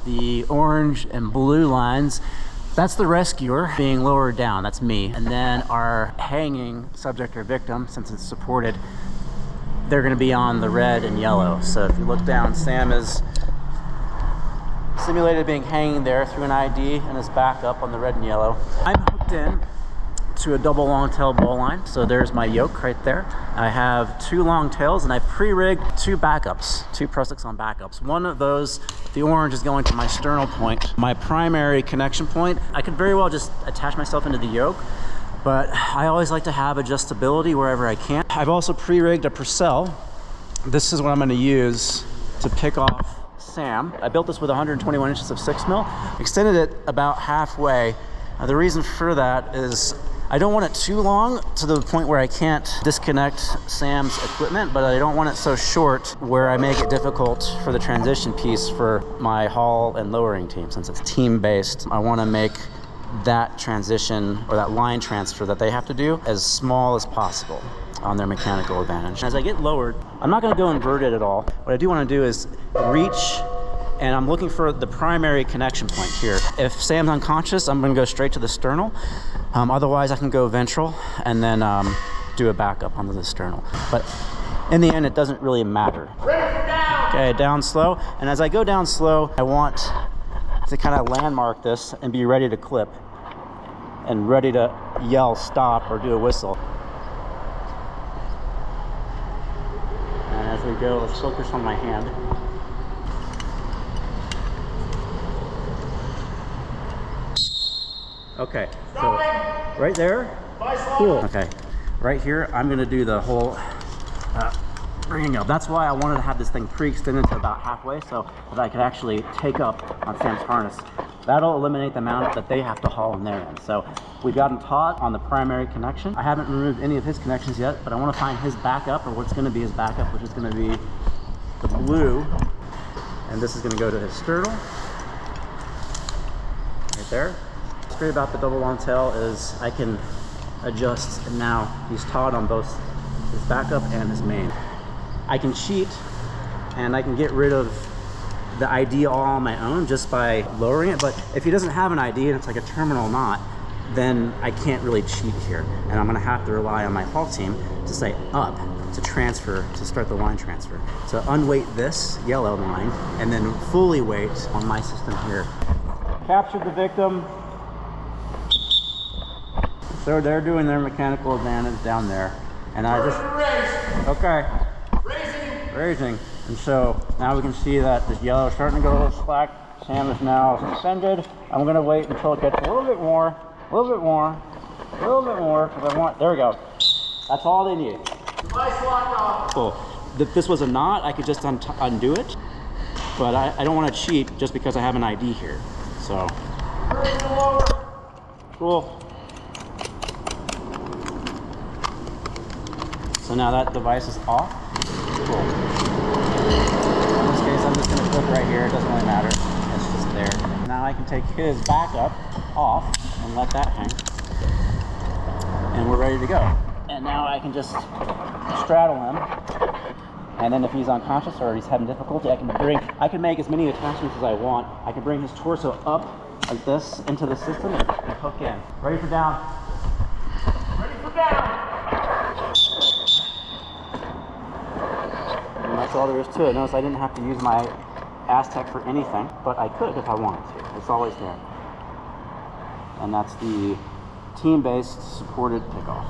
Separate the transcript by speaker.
Speaker 1: The orange and blue lines, that's the rescuer being lowered down, that's me. And then our hanging subject or victim, since it's supported, they're gonna be on the red and yellow. So if you look down, Sam is simulated being hanging there through an ID and is back up on the red and yellow. I'm hooked in to a double long tail bow line. So there's my yoke right there. I have 2 long tails and I've pre-rigged 2 backups, 2 Pro 6 on backups. One of those, the orange, is going to my sternal point, my primary connection point. I could very well just attach myself into the yoke, but I always like to have adjustability wherever I can. I've also pre-rigged a Purcell. This is what I'm gonna use to pick off Sam. I built this with 121 inches of 6mm, extended it about halfway. The reason for that is I don't want it too long to the point where I can't disconnect Sam's equipment, but I don't want it so short where I make it difficult for the transition piece for my haul and lowering team. Since it's team-based, I want to make that transition or that line transfer that they have to do as small as possible on their mechanical advantage. As I get lowered, I'm not going to go inverted at all. What I do want to do is reach, and I'm looking for the primary connection point here. If Sam's unconscious, I'm going to go straight to the sternal. Otherwise, I can go ventral and then do a backup onto the sternal. But in the end, it doesn't really matter. Okay, down slow. And as I go down slow, I want to kind of landmark this and be ready to clip and ready to yell stop or do a whistle. And as we go, let's focus on my hand. Okay, so right there, cool. Okay, right here, I'm gonna do the whole bringing up. That's why I wanted to have this thing pre-extended to about halfway so that I could actually take up on Sam's harness. That'll eliminate the amount that they have to haul on their end. So we've gotten taut on the primary connection. I haven't removed any of his connections yet, but I want to find his backup, or what's gonna be his backup, which is gonna be the blue. And this is gonna go to his sternal, right there. What's great about the double long tail is I can adjust, and now he's taut on both his backup and his main. I can cheat and I can get rid of the ID all on my own just by lowering it, but if he doesn't have an ID and it's like a terminal knot, then I can't really cheat here. And I'm gonna have to rely on my haul team to say up to transfer, to start the line transfer. So unweight this yellow line and then fully weight on my system here. Captured the victim. So they're doing their mechanical advantage down there. And I just, okay. Raising. And so now we can see that this yellow is starting to go a little slack. Sam is now suspended. I'm gonna wait until it gets a little bit more, a little bit more, a little bit more, because I want, there we go. That's all they need. Nice lock off. Cool. If this was a knot, I could just undo it, but I don't want to cheat just because I have an ID here. So, cool. So now that device is off. Cool. In this case, I'm just going to click right here. It doesn't really matter. It's just there. Now I can take his backup off and let that hang. And we're ready to go. And now I can just straddle him. And then if he's unconscious or he's having difficulty, I can make as many attachments as I want. I can bring his torso up like this into the system and hook in. Ready for down. Ready for down. And that's all there is to it. Notice I didn't have to use my Aztec for anything, but I could if I wanted to. It's always there. And that's the team-based supported pickoff.